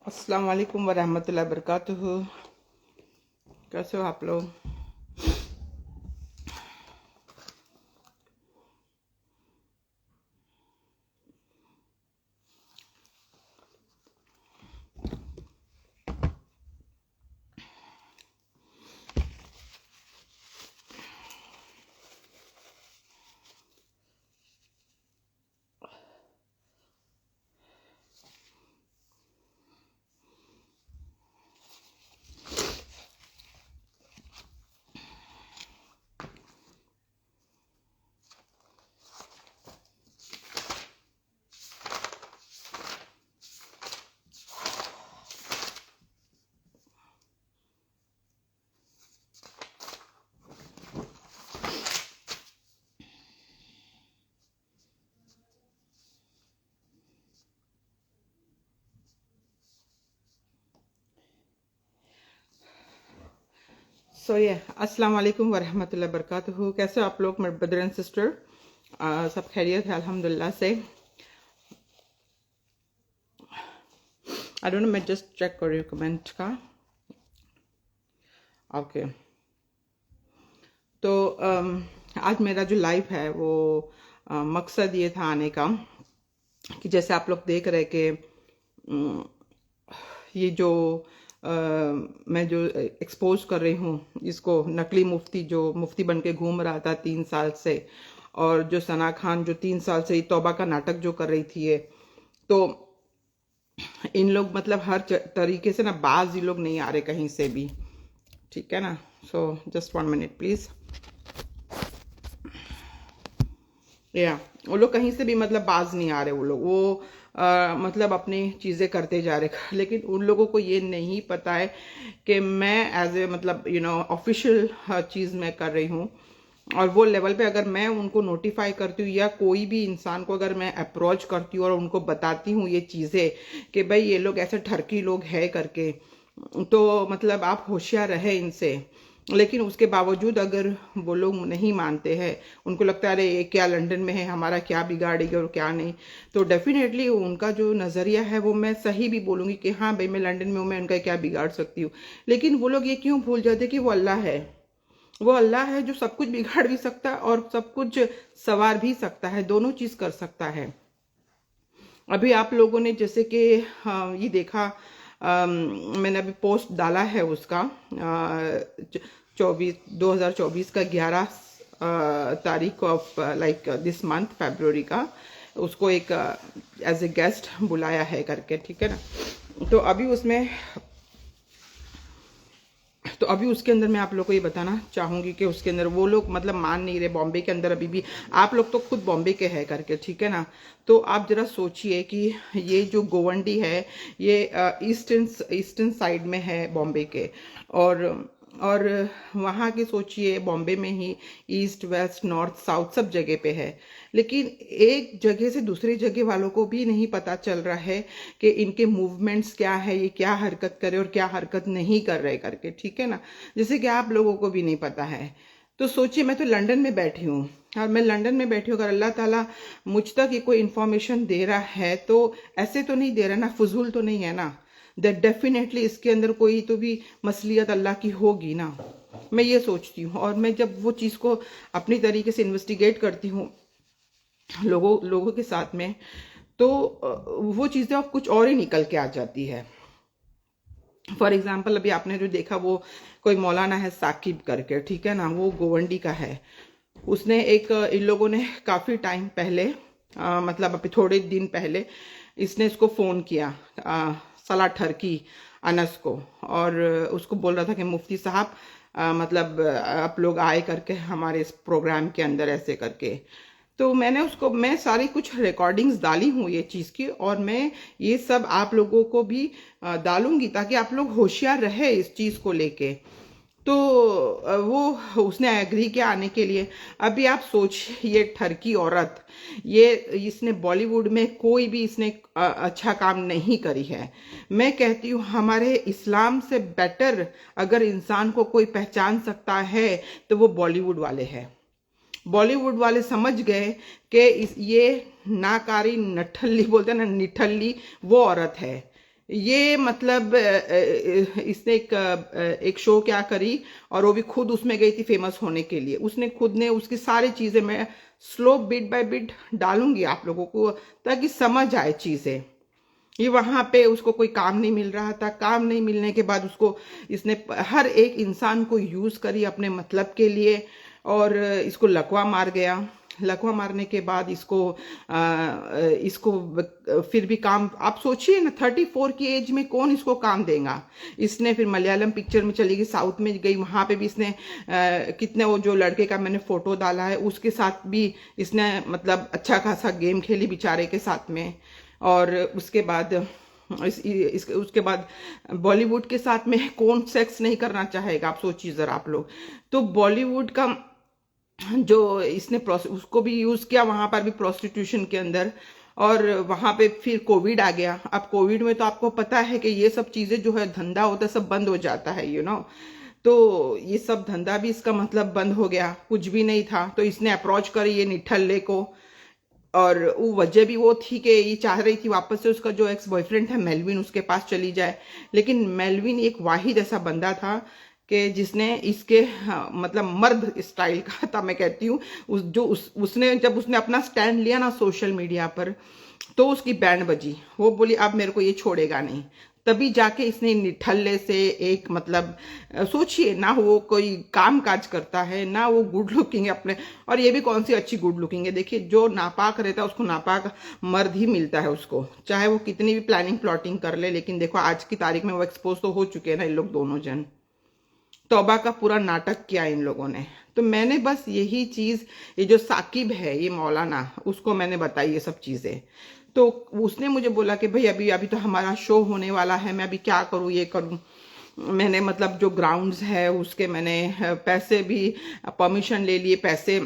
अस्सलाम वालेकुम वरहमतुल्लाहि वबरकातुहू। कैसे हो आप लोग? अस्सलाम वालेकुम वरहमतुल्लाहि वबरकातुहू। कैसे हो आप लोग मेरे ब्रदर एंड सिस्टर? सब खैरियत है अल्हम्दुलिल्लाह से। आई डोंट नो, मैं जस्ट चेक कर रही हूँ कमेंट का। ओके, तो आज मेरा जो लाइव है वो मकसद ये था आने का कि जैसे आप लोग देख रहे कि ये जो मैं जो एक्सपोज कर रही हूँ इसको, नकली मुफ्ती जो मुफ्ती बन के घूम रहा था 3 साल से, और जो सना खान जो 3 साल से तौबा का नाटक जो कर रही थी ये, तो इन लोग मतलब हर तरीके से ना, बाज ये लोग नहीं आ रहे कहीं से भी, ठीक है ना। So just 1 minute please. या वो लोग कहीं से भी मतलब बाज नहीं आ रहे, वो लोग वो मतलब अपनी चीज़ें करते जा रहे, लेकिन उन लोगों को ये नहीं पता है कि मैं एज ए मतलब ऑफिशियल चीज़ मैं कर रही हूँ, और वो लेवल पे अगर मैं उनको नोटिफाई करती हूँ या कोई भी इंसान को अगर मैं अप्रोच करती हूँ और उनको बताती हूँ ये चीज़ें कि भाई ये लोग ऐसे ठरकी लोग है करके, तो मतलब आप होशियार रहे इनसे, लेकिन उसके बावजूद अगर वो लोग नहीं मानते हैं, उनको लगता है अरे ये क्या लंदन में है, हमारा क्या बिगाड़ेगा और क्या नहीं, तो डेफिनेटली उनका जो नज़रिया है वो मैं सही भी बोलूँगी कि हाँ भाई मैं लंदन में हूँ, मैं उनका क्या बिगाड़ सकती हूँ। लेकिन वो लोग ये क्यों भूल जाते कि वो अल्लाह है, वो अल्लाह है जो सब कुछ बिगाड़ भी सकता है और सब कुछ संवार भी सकता है, दोनों चीज कर सकता है। अभी आप लोगों ने जैसे कि ये देखा, मैंने अभी पोस्ट डाला है उसका 2024 का 11 तारीख ऑफ लाइक दिस मंथ फरवरी का, उसको एक एज ए गेस्ट बुलाया है करके, ठीक है ना। तो अभी उसके अंदर मैं आप लोग को ये बताना चाहूंगी कि उसके अंदर वो लोग मतलब मान नहीं रहे, बॉम्बे के अंदर अभी भी, आप लोग तो खुद बॉम्बे के है करके, ठीक है ना। तो आप जरा सोचिए कि ये जो गोवंडी है ये ईस्टर्न साइड में है बॉम्बे के, और वहाँ की सोचिए बॉम्बे में ही ईस्ट वेस्ट नॉर्थ साउथ सब जगह पे है, लेकिन एक जगह से दूसरी जगह वालों को भी नहीं पता चल रहा है कि इनके मूवमेंट्स क्या है, ये क्या हरकत करे और क्या हरकत नहीं कर रहे करके, ठीक है ना। जैसे कि आप लोगों को भी नहीं पता है। तो सोचिए मैं तो लंदन में बैठी हूँ, और मैं लंदन में बैठी हूँ, अगर अल्लाह ताला मुझ तक ये कोई इन्फॉर्मेशन दे रहा है तो ऐसे तो नहीं दे रहा ना, फजूल तो नहीं है ना, दैट डेफिनेटली इसके अंदर कोई तो भी मसलियत अल्लाह की होगी ना, मैं ये सोचती हूँ। और मैं जब वो चीज़ को अपनी तरीके से इन्वेस्टिगेट करती हूँ लोगों लोगों के साथ में, तो वो चीज़ें अब कुछ और ही निकल के आ जाती है। फॉर एग्जाम्पल अभी आपने जो देखा वो कोई मौलाना है साकिब करके, ठीक है ना, वो गोवंडी का है। उसने एक इन लोगों ने काफ़ी टाइम पहले मतलब अभी थोड़े दिन पहले इसने इसको फ़ोन किया सला ठरकी अनस को, और उसको बोल रहा था कि मुफ्ती साहब मतलब आप लोग आए करके हमारे इस प्रोग्राम के अंदर ऐसे करके। तो मैं सारी कुछ रिकॉर्डिंग्स डाली हूँ ये चीज़ की, और मैं ये सब आप लोगों को भी डालूंगी ताकि आप लोग होशियार रहे इस चीज़ को लेके। तो वो उसने एग्री किया आने के लिए। अभी आप सोचिए ये ठरकी औरत, ये इसने बॉलीवुड में कोई भी इसने अच्छा काम नहीं करी है। मैं कहती हूँ हमारे इस्लाम से बेटर अगर इंसान को कोई पहचान सकता है तो वो बॉलीवुड वाले हैं। बॉलीवुड वाले समझ गए कि ये नाकारी नठल्ली बोलते हैं ना, निठल्ली वो औरत है। ये मतलब इसने एक शो क्या करी, और वो भी खुद उसमें गई थी फेमस होने के लिए। उसने खुद ने उसकी सारी चीजें मैं स्लो बिट बाय बिट डालूंगी आप लोगों को, ताकि समझ आए चीजें। ये वहां पे उसको कोई काम नहीं मिल रहा था, काम नहीं मिलने के बाद उसको इसने हर एक इंसान को यूज करी अपने मतलब के लिए, और इसको लकवा मार गया। लकवा मारने के बाद इसको फिर भी काम, आप सोचिए ना, 34 की एज में कौन इसको काम देगा। इसने फिर मलयालम पिक्चर में चली गई, साउथ में गई, वहां पे भी इसने कितने, वो जो लड़के का मैंने फोटो डाला है उसके साथ भी इसने मतलब अच्छा खासा गेम खेली बेचारे के साथ में। और उसके बाद उसके बाद बॉलीवुड के साथ में कौन सेक्स नहीं करना चाहेगा, आप सोचिए जरा आप लोग। तो बॉलीवुड का जो इसने उसको भी यूज किया वहां पर भी प्रोस्टिट्यूशन के अंदर। और वहां पे फिर कोविड आ गया। अब कोविड में तो आपको पता है कि ये सब चीजें जो है, धंधा होता है, सब बंद हो जाता है, तो ये सब धंधा भी इसका मतलब बंद हो गया, कुछ भी नहीं था। तो इसने अप्रोच करी ये निठल्ले को, और वो वजह भी वो थी कि ये चाह रही थी वापस से उसका जो एक्स बॉयफ्रेंड है मेलविन, उसके पास चली जाए। लेकिन मेलविन एक वाहिद ऐसा बंदा था कि जिसने इसके, हाँ, मतलब मर्द स्टाइल का था, मैं कहती हूँ। उसने जब उसने अपना स्टैंड लिया ना सोशल मीडिया पर, तो उसकी बैंड बजी। वो बोली अब मेरे को ये छोड़ेगा नहीं। तभी जाके इसने निठल्ले से एक मतलब, सोचिए ना, वो कोई काम काज करता है ना, वो गुड लुकिंग है अपने, और ये भी कौन सी अच्छी गुड लुकिंग है। देखिए, जो नापाक रहता है उसको नापाक मर्द ही मिलता है उसको, चाहे वो कितनी भी प्लानिंग प्लॉटिंग कर ले। लेकिन देखो आज की तारीख में वो एक्सपोज तो हो चुके हैं ना, इन लोग दोनों जन। तौबा का पूरा नाटक किया इन लोगों ने। तो मैंने बस यही चीज, ये जो साकिब है, ये मौलाना, उसको मैंने बताई ये सब चीजें। तो उसने मुझे बोला कि भाई अभी अभी तो हमारा शो होने वाला है, मैं अभी क्या करूँ, ये करूँ। मैंने मतलब जो ग्राउंड्स है उसके मैंने पैसे भी, परमिशन ले लिए, पैसे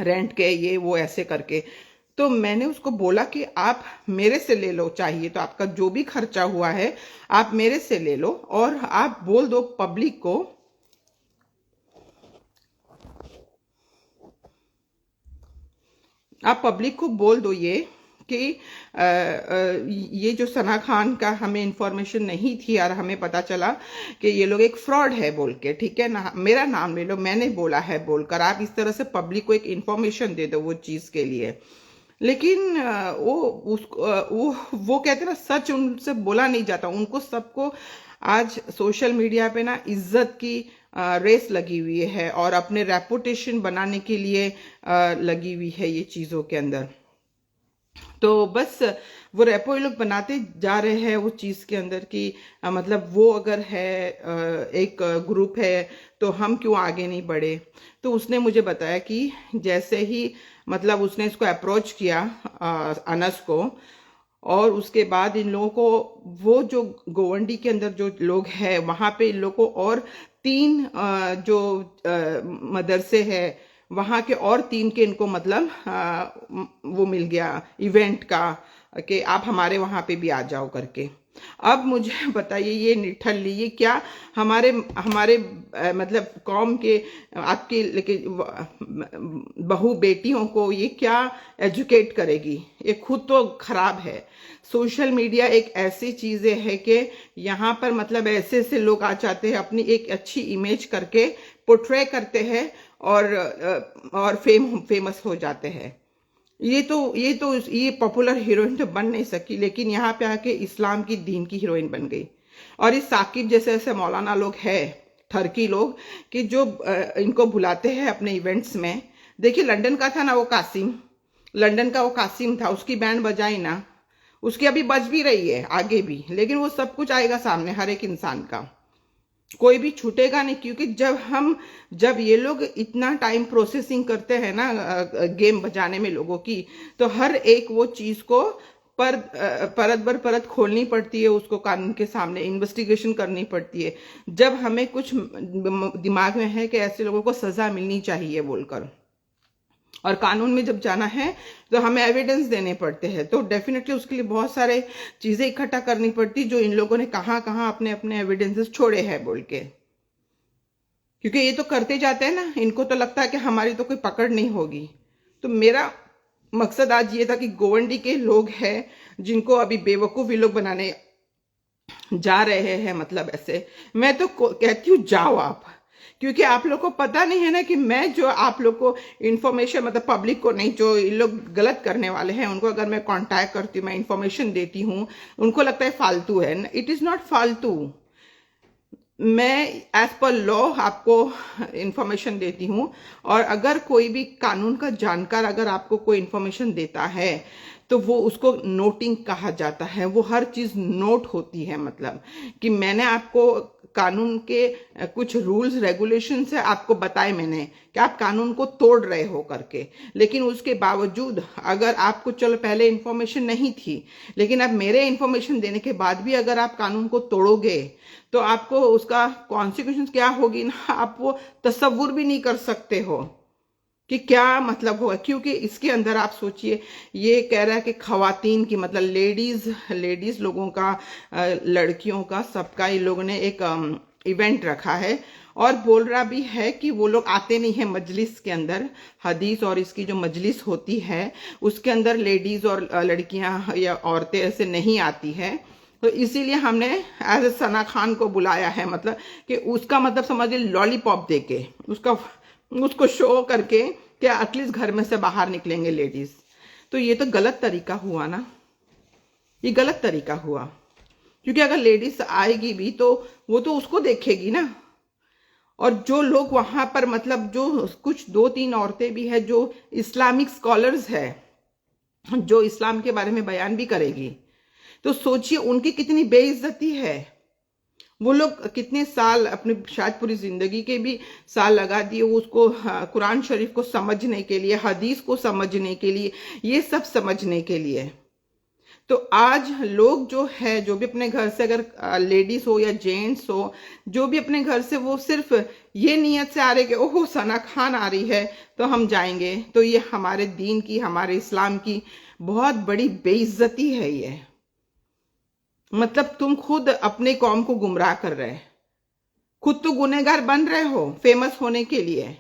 रेंट के, ये वो ऐसे करके। तो मैंने उसको बोला कि आप मेरे से ले लो, चाहिए तो आपका जो भी खर्चा हुआ है आप मेरे से ले लो, और आप बोल दो पब्लिक को, आप पब्लिक को बोल दो ये कि ये जो सना खान का हमें इंफॉर्मेशन नहीं थी और हमें पता चला कि ये लोग एक फ्रॉड है बोल के, ठीक है ना, मेरा नाम ले लो, मैंने बोला है बोलकर, आप इस तरह से पब्लिक को एक इंफॉर्मेशन दे दो वो चीज के लिए। लेकिन वो कहते ना, सच उनसे बोला नहीं जाता। उनको सबको आज सोशल मीडिया पे ना इज्जत की रेस लगी हुई है, और अपने रेपुटेशन बनाने के लिए लगी हुई है ये चीजों के अंदर। तो बस वो रेपो ये लोग बनाते जा रहे हैं उस चीज के अंदर की, मतलब वो अगर है एक ग्रुप है, तो हम क्यों आगे नहीं बढ़े। तो उसने मुझे बताया कि जैसे ही मतलब उसने इसको अप्रोच किया, अनस को, और उसके बाद इन लोगों को, वो जो गोवंडी के अंदर जो लोग हैं वहां पे इन लोगों को और 3 जो मदरसे है वहां के, और 3 के इनको मतलब वो मिल गया इवेंट का, कि आप हमारे वहां पे भी आ जाओ करके। अब मुझे बताइए, ये निठल्ली ये क्या हमारे हमारे मतलब कौम के, आपके लेकिन बहू बेटियों को ये क्या एजुकेट करेगी। ये खुद तो खराब है। सोशल मीडिया एक ऐसी चीज है कि यहाँ पर मतलब ऐसे ऐसे लोग आ जाते हैं, अपनी एक अच्छी इमेज करके पोर्ट्रे करते हैं, और फेमस हो जाते हैं। ये पॉपुलर हीरोइन तो बन नहीं सकी, लेकिन यहाँ पे आके इस्लाम की दीन की हीरोइन बन गई। और इस साकिब जैसे ऐसे मौलाना लोग हैं, ठरकी लोग, कि जो इनको बुलाते हैं अपने इवेंट्स में। देखिए, लंदन का था ना वो कासिम, लंदन का वो कासिम था, उसकी बैंड बजाई ना, उसकी अभी बज भी रही है आगे भी, लेकिन वो सब कुछ आएगा सामने हर एक इंसान का, कोई भी छूटेगा नहीं। क्योंकि जब ये लोग इतना टाइम प्रोसेसिंग करते हैं ना गेम बजाने में लोगों की, तो हर एक वो चीज को परत बर परत खोलनी पड़ती है, उसको कानून के सामने इन्वेस्टिगेशन करनी पड़ती है। जब हमें कुछ दिमाग में है कि ऐसे लोगों को सजा मिलनी चाहिए बोलकर, और कानून में जब जाना है तो हमें एविडेंस देने पड़ते हैं, तो डेफिनेटली उसके लिए बहुत सारे चीजें इकट्ठा करनी पड़ती, जो इन लोगों ने कहाँ कहाँ अपने अपने एविडेंसेस छोड़े हैं बोल के। क्योंकि ये तो करते जाते हैं ना, इनको तो लगता है कि हमारी तो कोई पकड़ नहीं होगी। तो मेरा मकसद आज ये था कि गोवंडी के लोग हैं जिनको अभी बेवकूफ ये लोग बनाने जा रहे हैं, मतलब ऐसे मैं तो कहती हूँ जाओ आप, क्योंकि आप लोग को पता नहीं है ना कि मैं जो आप लोग को इन्फॉर्मेशन, मतलब पब्लिक को नहीं, जो ये लोग गलत करने वाले हैं उनको अगर मैं कांटेक्ट करती हूँ, मैं इन्फॉर्मेशन देती हूँ, उनको लगता है फालतू है। इट इज नॉट फालतू। मैं एज पर लॉ आपको इंफॉर्मेशन देती हूँ, और अगर कोई भी कानून का जानकार अगर आपको कोई इंफॉर्मेशन देता है तो वो उसको नोटिंग कहा जाता है। वो हर चीज नोट होती है, मतलब कि मैंने आपको कानून के कुछ रूल्स रेगुलेशंस है आपको बताए मैंने कि आप कानून को तोड़ रहे हो करके, लेकिन उसके बावजूद अगर आपको चलो पहले इंफॉर्मेशन नहीं थी, लेकिन अब मेरे इंफॉर्मेशन देने के बाद भी अगर आप कानून को तोड़ोगे तो आपको उसका कॉन्सिक्वेंस क्या होगी ना, आप वो तस्वुर भी नहीं कर सकते हो कि क्या मतलब होगा। क्योंकि इसके अंदर आप सोचिए, ये कह रहा है कि खवातीन की, मतलब लेडीज लोगों का, लड़कियों का, सबका इन लोगों ने एक इवेंट रखा है, और बोल रहा भी है कि वो लोग आते नहीं है मजलिस के अंदर। हदीस और इसकी जो मजलिस होती है उसके अंदर लेडीज और लड़कियां या औरतें ऐसे नहीं आती है, तो इसीलिए हमने एज ए सना खान को बुलाया है, मतलब कि उसका मतलब समझिए लॉलीपॉप देके उसको शो करके कि एटलीस्ट घर में से बाहर निकलेंगे लेडीज। तो ये तो गलत तरीका हुआ ना, ये गलत तरीका हुआ, क्योंकि अगर लेडीज आएगी भी तो वो तो उसको देखेगी ना। और जो लोग वहां पर, मतलब जो कुछ 2-3 औरतें भी है जो इस्लामिक स्कॉलर्स है, जो इस्लाम के बारे में बयान भी करेगी, तो सोचिए उनकी कितनी बेइज्जती है। वो लोग कितने साल, अपने शायद पूरी जिंदगी के भी साल लगा दिए उसको, कुरान शरीफ को समझने के लिए, हदीस को समझने के लिए, ये सब समझने के लिए। तो आज लोग जो है, जो भी अपने घर से, अगर लेडीज हो या जेंट्स हो, जो भी अपने घर से, वो सिर्फ ये नियत से आ रहे कि ओहो सना खान आ रही है तो हम जाएंगे, तो ये हमारे दीन की, हमारे इस्लाम की बहुत बड़ी बेइज्जती है ये। मतलब तुम खुद अपने कौम को गुमराह कर रहे, खुद तो गुनहगार बन रहे हो फेमस होने के लिए।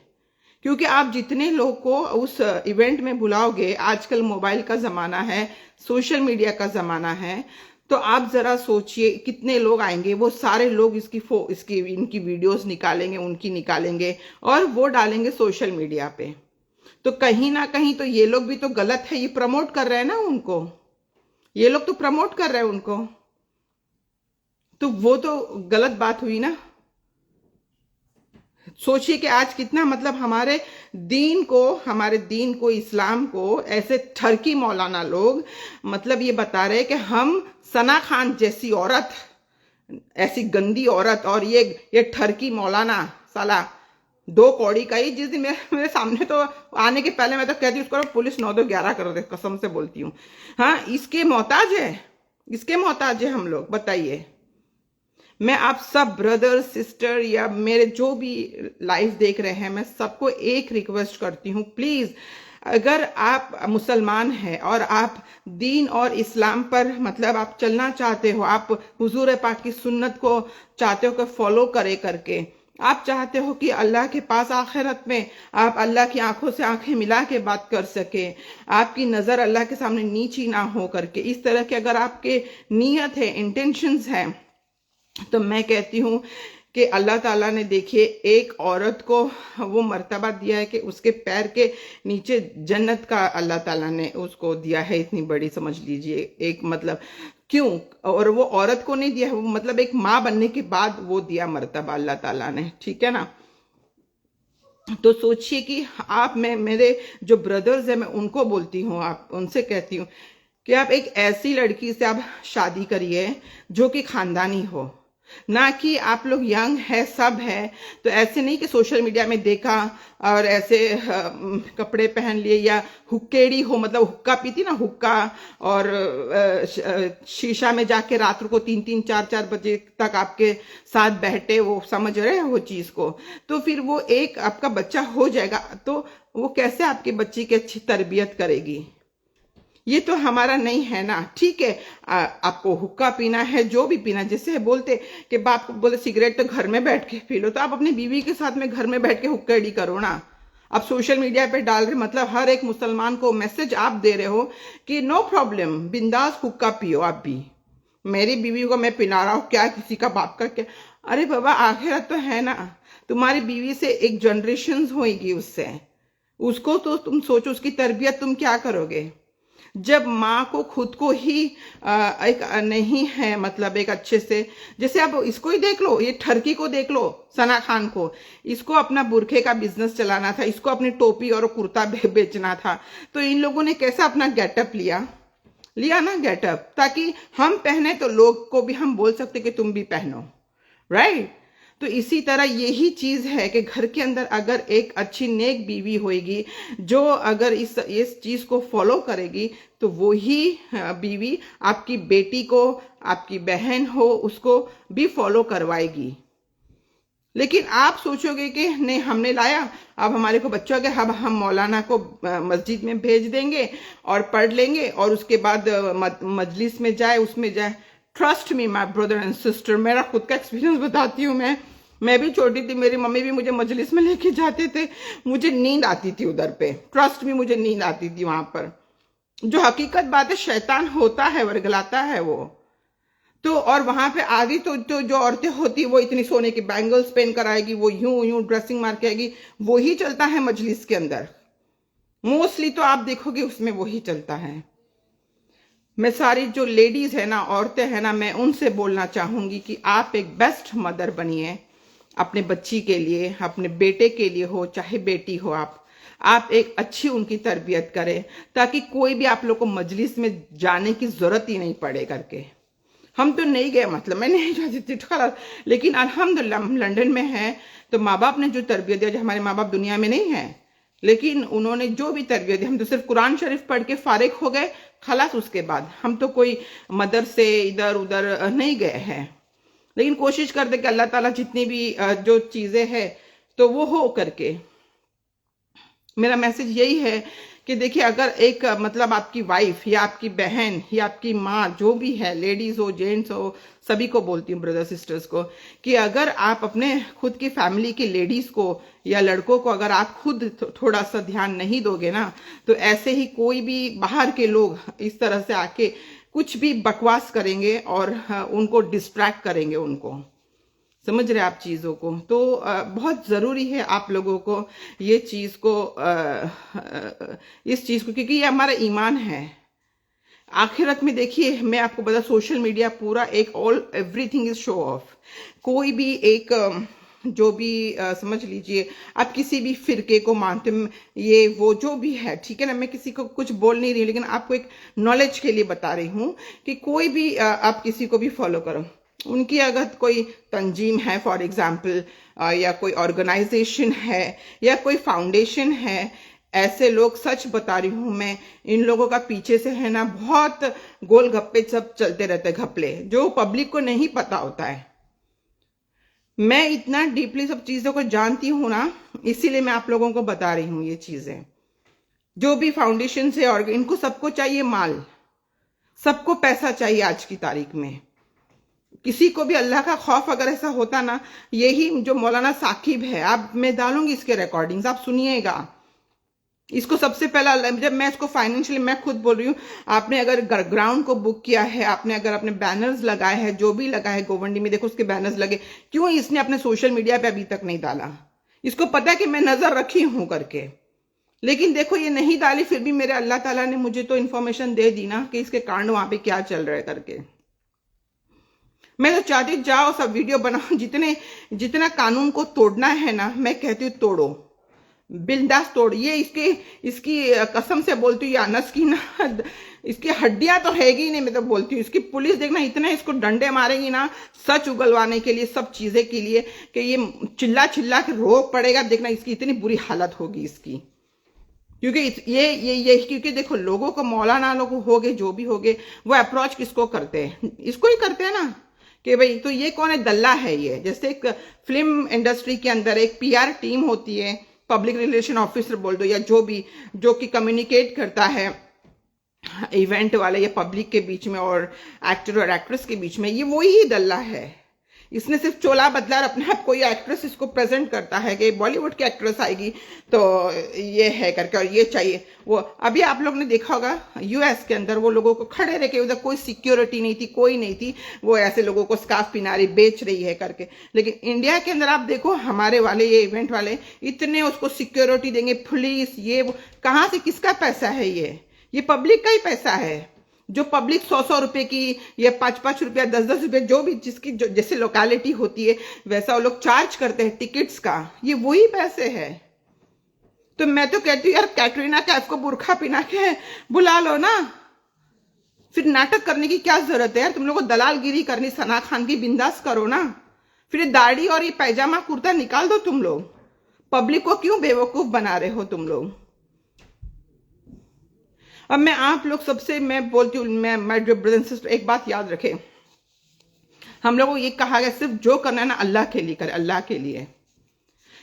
क्योंकि आप जितने लोग को उस इवेंट में बुलाओगे, आजकल मोबाइल का जमाना है, सोशल मीडिया का जमाना है, तो आप जरा सोचिए कितने लोग आएंगे। वो सारे लोग इसकी इनकी वीडियोस निकालेंगे, उनकी निकालेंगे और वो डालेंगे सोशल मीडिया पे। तो कहीं ना कहीं तो ये लोग भी तो गलत है, ये प्रमोट कर रहे हैं ना उनको, ये लोग तो प्रमोट कर रहे हैं उनको, तो वो तो गलत बात हुई ना। सोचिए कि आज कितना, मतलब हमारे दीन को, इस्लाम को ऐसे ठरकी मौलाना लोग, मतलब ये बता रहे कि हम सना खान जैसी औरत, ऐसी गंदी औरत, और ये ठरकी मौलाना साला 2 कौड़ी का ही, जिस दिन मेरे सामने तो आने के पहले मैं तो कहती हूँ उसको पुलिस 9-2-11 कर दे, कसम से बोलती हूँ। हाँ, इसके मोहताज है हम लोग, बताइए। मैं आप सब ब्रदर सिस्टर या मेरे जो भी लाइव देख रहे हैं, मैं सबको एक रिक्वेस्ट करती हूँ, प्लीज अगर आप मुसलमान हैं और आप दीन और इस्लाम पर, मतलब आप चलना चाहते हो, आप हुजूर पाक की सुन्नत को चाहते हो कि फॉलो करे करके, आप चाहते हो कि अल्लाह के पास आखिरत में आप अल्लाह की आंखों से आंखें मिला के बात कर सके, आपकी नजर अल्लाह के सामने नीची ना हो करके, इस तरह के अगर आपके नीयत है, इंटेंशंस हैं, तो मैं कहती हूँ कि अल्लाह ताला ने, देखिए, एक औरत को वो मर्तबा दिया है कि उसके पैर के नीचे जन्नत का अल्लाह ताला ने उसको दिया है, इतनी बड़ी, समझ लीजिए एक, मतलब क्यों, और वो औरत को नहीं दिया है, वो मतलब एक माँ बनने के बाद वो दिया मर्तबा अल्लाह ताला ने, ठीक है ना। तो सोचिए कि आप, मैं, मेरे जो ब्रदर्स हैं, मैं उनको बोलती हूँ, आप उनसे कहती हूँ कि आप एक ऐसी लड़की से आप शादी करिए जो कि खानदानी हो, ना कि आप लोग यंग है, सब है, तो ऐसे नहीं कि सोशल मीडिया में देखा और ऐसे कपड़े पहन लिए, या हुक्केड़ी हो, मतलब हुक्का पीती ना, हुक्का, और शीशा में जाके रात को 3-3 4-4 बजे तक आपके साथ बैठे, वो समझ रहे हैं वो चीज को, तो फिर वो एक आपका बच्चा हो जाएगा, तो वो कैसे आपके बच्चे की अच्छी तरबियत करेगी। ये तो हमारा नहीं है ना। ठीक है, आपको हुक्का पीना है, जो भी पीना, जैसे बोलते कि बाप को बोले सिगरेट तो घर में बैठ के पी लो, तो आप अपनी बीवी के साथ में घर में बैठ के हुक्केड़ी करो ना। आप सोशल मीडिया पे डाल रहे, मतलब हर एक मुसलमान को मैसेज आप दे रहे हो कि नो प्रॉब्लम, बिंदास हुक्का पियो आप भी। मेरी बीवी को मैं पिला रहा हूँ, क्या किसी का बाप का क्या? अरे बाबा, आखिरत तो है ना। तुम्हारी बीवी से एक जनरेशन होगी, उससे उसको तो तुम सोचो, उसकी तरबियत तुम क्या करोगे जब माँ को खुद को ही एक नहीं है, मतलब एक अच्छे से। जैसे आप इसको ही देख लो, ये ठरकी को देख लो, सना खान को। इसको अपना बुरखे का बिजनेस चलाना था, इसको अपनी टोपी और कुर्ता बेचना था। तो इन लोगों ने कैसा अपना गेटअप लिया ना गेटअप, ताकि हम पहने तो लोग को भी हम बोल सकते कि तुम भी पहनो, राइट। तो इसी तरह यही चीज है कि घर के अंदर अगर एक अच्छी नेक बीवी होगी, जो अगर इस चीज को फॉलो करेगी, तो वो ही बीवी आपकी बेटी को, आपकी बहन हो, उसको भी फॉलो करवाएगी। लेकिन आप सोचोगे कि नहीं, हमने लाया, अब हमारे को बच्चा हो गया, अब हम मौलाना को मस्जिद में भेज देंगे और पढ़ लेंगे, और उसके बाद मजलिस में जाए, उसमें जाए। Trust me my brother and sister, मेरा खुद का एक्सपीरियंस बताती हूँ। मैं भी छोटी थी, मेरी मम्मी भी मुझे मजलिस में लेके जाते थे, मुझे नींद आती थी उधर पे। ट्रस्ट मी, मुझे नींद आती थी वहां पर। जो हकीकत बात है, शैतान होता है, वर्गलाता है वो तो। और वहां पे आधी तो जो औरतें होती, वो इतनी सोने की बैंगल्स पहन कर आएगी, वो यूं यूं ड्रेसिंग मार के आएगी, वो ही चलता है मजलिस के अंदर। मोस्टली तो आप देखोगे उसमें वही चलता है। मैं सारी जो लेडीज है ना, औरतें हैं ना, मैं उनसे बोलना चाहूंगी कि आप एक बेस्ट मदर बनिए अपने बच्ची के लिए, अपने बेटे के लिए हो चाहे बेटी हो। आप एक अच्छी उनकी तरबियत करें, ताकि कोई भी आप लोग को मजलिस में जाने की जरूरत ही नहीं पड़े करके। हम तो नहीं गए, मतलब मैं नहीं जाती थी खैर, लेकिन अल्हम्दुलिल्लाह हम लंदन में हैं, तो माँ बाप ने जो तरबियत दिया, जो हमारे माँ बाप दुनिया में नहीं है, लेकिन उन्होंने जो भी तरबियत दी, हम तो सिर्फ कुरान शरीफ पढ़ के फारिग हो गए, खलास। उसके बाद हम तो कोई मदरसे इधर उधर नहीं गए हैं। लेकिन कोशिश करते कि अल्लाह ताला जितनी भी जो चीजें हैं तो वो हो करके। मेरा मैसेज यही है कि देखिए, अगर एक मतलब आपकी वाइफ या आपकी बहन या आपकी माँ, जो भी है, लेडीज हो जेंट्स हो, सभी को बोलती हूँ, ब्रदर सिस्टर्स को, कि अगर आप अपने खुद की फैमिली की लेडीज को या लड़कों को अगर आप खुद थोड़ा सा ध्यान नहीं दोगे ना, तो ऐसे ही कोई भी बाहर के लोग इस तरह से आके कुछ भी बकवास करेंगे और उनको डिस्ट्रैक्ट करेंगे उनको। समझ रहे आप चीजों को? तो बहुत जरूरी है आप लोगों को ये चीज को इस चीज को, क्योंकि ये हमारा ईमान है। आखिरत में देखिए, मैं आपको बता, सोशल मीडिया पूरा एक एवरीथिंग इज शो ऑफ। कोई भी एक जो भी समझ लीजिए, आप किसी भी फिरके को मानते, ये वो जो भी है, ठीक है ना, मैं किसी को कुछ बोल नहीं रही, लेकिन आपको एक नॉलेज के लिए बता रही हूँ कि कोई भी आप किसी को भी फॉलो करो, उनकी अगर कोई तंजीम है, फॉर एग्जाम्पल, या कोई ऑर्गेनाइजेशन है या कोई फाउंडेशन है, ऐसे लोग, सच बता रही हूं मैं, इन लोगों का पीछे से है ना बहुत गोलगप्पे सब चलते रहते, घपले, जो पब्लिक को नहीं पता होता है। मैं इतना डीपली सब चीजों को जानती हूं ना, इसीलिए मैं आप लोगों को बता रही हूं ये चीजें। जो भी फाउंडेशन से, और इनको सबको चाहिए माल, सबको पैसा चाहिए आज की तारीख में। किसी को भी अल्लाह का खौफ अगर ऐसा होता ना, यही जो मौलाना साकिब है, आप, मैं डालूंगी इसके रिकॉर्डिंग्स, आप सुनिएगा इसको। सबसे पहला, जब मैं इसको फाइनेंशियली, मैं खुद बोल रही हूँ, आपने अगर ग्राउंड को बुक किया है, आपने अगर अपने बैनर्स लगाए हैं, जो भी लगा है, गोवंडी में देखो उसके बैनर्स लगे, क्यों इसने अपने सोशल मीडिया पे अभी तक नहीं डाला? इसको पता है कि मैं नजर रखी हूं करके, लेकिन देखो ये नहीं डाली, फिर भी मेरे अल्लाह ताला ने मुझे तो इन्फॉर्मेशन दे दी ना कि इसके कांड वहां पे क्या चल रहा है करके। मैं तो चाहती जाओ सब वीडियो बनाओ, जितना कानून को तोड़ना है ना, मैं कहती हूँ तोड़ो, बिंदास तोड़। ये इसकी कसम से बोलती हूँ, अनस की ना, इसकी हड्डियां तो हैगी ही नहीं, मैं तो बोलती हूँ। इसकी पुलिस देखना इतना इसको डंडे मारेगी ना, सच उगलवाने के लिए, सब चीजें के लिए, कि ये चिल्ला चिल्ला के रो पड़ेगा, देखना इसकी इतनी बुरी हालत होगी इसकी। क्योंकि ये क्योंकि देखो, लोगों को, मौलाना लोग हो गए, जो भी हो गए, वो अप्रोच किसको करते हैं? इसको ही करते हैं ना, कि भाई तो ये कौन है? दल्ला है ये। जैसे एक फिल्म इंडस्ट्री के अंदर एक पीआर टीम होती है, पब्लिक रिलेशन ऑफिसर बोल दो, या जो भी, जो कि कम्युनिकेट करता है इवेंट वाले या पब्लिक के बीच में और एक्टर और एक्ट्रेस के बीच में, ये वही दल्ला है। इसने सिर्फ चोला बदला और अपने आप कोई एक्ट्रेस इसको प्रेजेंट करता है कि बॉलीवुड की एक्ट्रेस आएगी तो ये है करके और ये चाहिए वो। अभी आप लोग ने देखा होगा यूएस के अंदर वो लोगों को खड़े रह के, उधर कोई सिक्योरिटी नहीं थी, कोई नहीं थी, वो ऐसे लोगों को स्कार्फ पिना रही, बेच रही है करके। लेकिन इंडिया के अंदर आप देखो हमारे वाले ये इवेंट वाले इतने उसको सिक्योरिटी देंगे, पुलिस, ये वो। कहाँ से, किसका पैसा है ये पब्लिक का ही पैसा है। जो पब्लिक 100-100 रुपए की या 5-5 रुपया, 10-10 रुपये, जो भी जिसकी जैसे लोकेलिटी होती है वैसा वो लोग चार्ज करते हैं टिकट्स का, ये वही पैसे है। तो मैं तो कहती हूँ यार, कैटरीना कैफ को बुरखा पिना के बुला लो ना, फिर नाटक करने की क्या जरूरत है यार। तुम लोगों को दलालगिरी करनी सना खान की, बिंदास करो ना। फिर दाढ़ी और ये पैजामा कुर्ता निकाल दो तुम लोग। पब्लिक को क्यों बेवकूफ बना रहे हो तुम लोग। अब मैं आप लोग सबसे मैं बोलती हूँ, मैं my dear brother and sister, एक बात याद रखें, हम लोगों को ये कहा गया सिर्फ जो करना है ना अल्लाह के लिए करे, अल्लाह के लिए।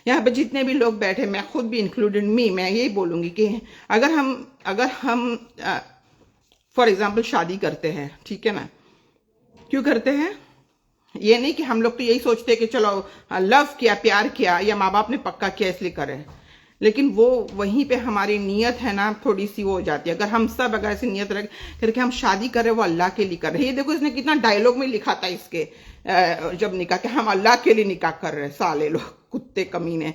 यहाँ पे जितने भी लोग बैठे, मैं खुद भी इंक्लूडेड मी, मैं यही बोलूंगी कि अगर हम फॉर एग्जाम्पल शादी करते हैं, ठीक है ना, क्यों करते हैं? ये नहीं कि हम लोग तो यही सोचते हैं कि चलो लव किया, प्यार किया, या माँ बाप ने पक्का किया इसलिए करें। लेकिन वो वहीं पे हमारी नीयत है ना थोड़ी सी वो हो जाती है। अगर हम सब अगर ऐसी नीयत रख करके हम शादी कर रहे हैं, वो अल्लाह के लिए कर रहे हैं। ये देखो इसने कितना डायलॉग में लिखा था इसके जब निकाह के, हम अल्लाह के लिए निकाह कर रहे हैं, साले लोग, कुत्ते कमीने।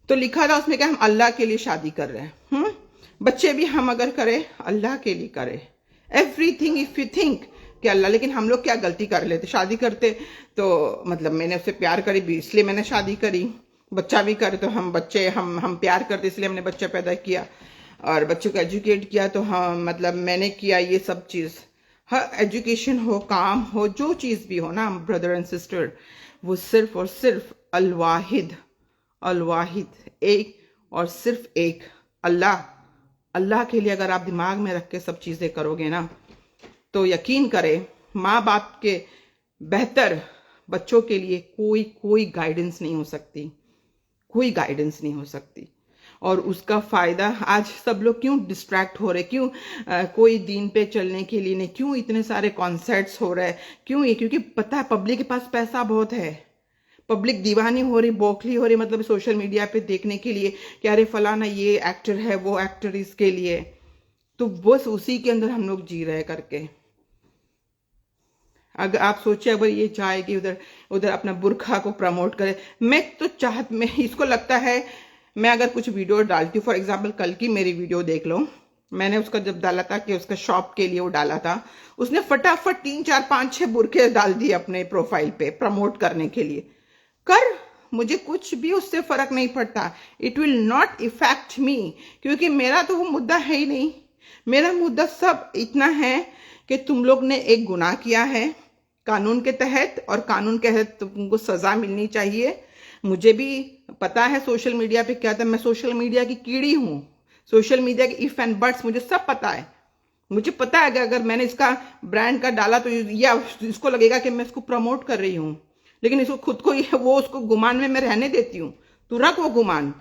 तो लिखा था उसमें कि हम अल्लाह के लिए शादी कर रहे हैं। बच्चे भी हम अगर करें अल्लाह के लिए करें, एवरीथिंग इफ यू थिंक कि अल्लाह। लेकिन हम लोग क्या गलती कर लेते, शादी करते तो मतलब मैंने उससे प्यार करी भी इसलिए मैंने शादी करी, बच्चा भी करे तो हम बच्चे हम प्यार करते इसलिए हमने बच्चा पैदा किया, और बच्चों को एजुकेट किया तो हम मतलब मैंने किया ये सब चीज़। हर एजुकेशन हो, काम हो, जो चीज़ भी हो ना ब्रदर एंड सिस्टर, वो सिर्फ और सिर्फ अलवाहिद एक और सिर्फ एक अल्लाह के लिए अगर आप दिमाग में रख के सब चीज़ें करोगे ना, तो यकीन करें माँ बाप के बेहतर बच्चों के लिए कोई गाइडेंस नहीं हो सकती, कोई गाइडेंस नहीं हो सकती। और उसका फायदा आज सब लोग क्यों डिस्ट्रैक्ट हो रहे, क्यों कोई दीन पे चलने के लिए नहीं, क्यों इतने सारे कॉन्सर्ट्स हो रहे हैं, क्यों? ये क्योंकि पता है पब्लिक के पास पैसा बहुत है, पब्लिक दीवानी हो रही, बोखली हो रही, मतलब सोशल मीडिया पे देखने के लिए कि अरे फलाना ये एक्टर है, वो एक्टर, इसके लिए। तो बस उसी के अंदर हम लोग जी रहे करके। अगर आप सोचिए अगर ये चाहे कि उधर अपना बुरखा को प्रमोट करे, मैं इसको लगता है मैं अगर कुछ वीडियो डालती हूँ, फॉर एग्जांपल कल की मेरी वीडियो देख लो, मैंने उसका जब डाला था कि उसका शॉप के लिए वो डाला था, उसने फटाफट 3-4-5-6 बुरखे डाल दिए अपने प्रोफाइल पे प्रमोट करने के लिए। कर, मुझे कुछ भी उससे फर्क नहीं पड़ता, इट विल नॉट इफेक्ट मी, क्योंकि मेरा तो वो मुद्दा है ही नहीं। मेरा मुद्दा सब इतना है कि तुम लोग ने एक गुनाह किया है कानून के तहत, और कानून के तहत तुमको सजा मिलनी चाहिए। मुझे भी पता है सोशल मीडिया पे क्या था, मैं सोशल मीडिया की कीड़ी हूँ, सोशल मीडिया के इफ एंड बट्स मुझे सब पता है। मुझे पता है कि अगर मैंने इसका ब्रांड का डाला तो या इसको लगेगा कि मैं इसको प्रमोट कर रही हूँ, लेकिन इसको खुद को वो उसको गुमान में मैं रहने देती हूँ। तू रख वो गुमान,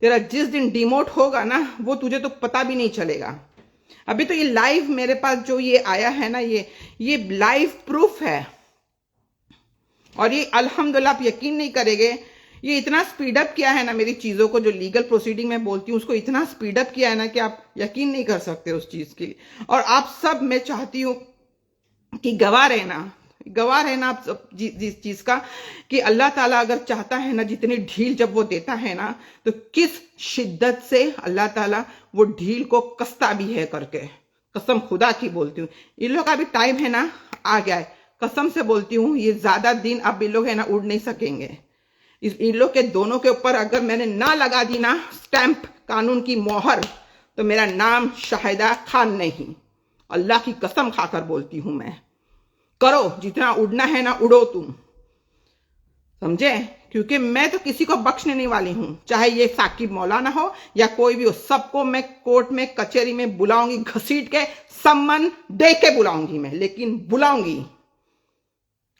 तेरा जिस दिन डिमोट होगा ना वो तुझे तो पता भी नहीं चलेगा। अभी तो ये लाइव मेरे पास जो ये आया है ना, ये लाइव प्रूफ है, और ये अल्हम्दुलिल्लाह आप यकीन नहीं करेंगे, ये इतना स्पीड अप किया है ना मेरी चीजों को, जो लीगल प्रोसीडिंग में बोलती हूँ उसको इतना स्पीड अप किया है ना कि आप यकीन नहीं कर सकते उस चीज के लिए। और आप सब, मैं चाहती हूँ कि गवाह रहना आप सब जिस चीज का, कि अल्लाह ताला अगर चाहता है ना, जितनी ढील जब वो देता है ना, तो किस शिद्दत से अल्लाह ताला वो ढील को कसता भी है करके, कसम खुदा की बोलती हूँ। इन लोग का भी टाइम है ना आ गया है, कसम से बोलती हूँ, ये ज्यादा दिन अब इन लोग है ना उड़ नहीं सकेंगे। इन लोग के दोनों के ऊपर अगर मैंने ना लगा दी ना स्टैंप, कानून की मोहर, तो मेरा नाम शाहिदा खान नहीं, अल्लाह की कसम खाकर बोलती हूं मैं। करो जितना उड़ना है ना उड़ो तुम, समझे? क्योंकि मैं तो किसी को बख्शने नहीं वाली हूं, चाहे ये साकिब मौलाना हो या कोई भी हो, सबको मैं कोर्ट में कचहरी में बुलाऊंगी, घसीट के सम्मान दे के बुलाऊंगी मैं, लेकिन बुलाऊंगी।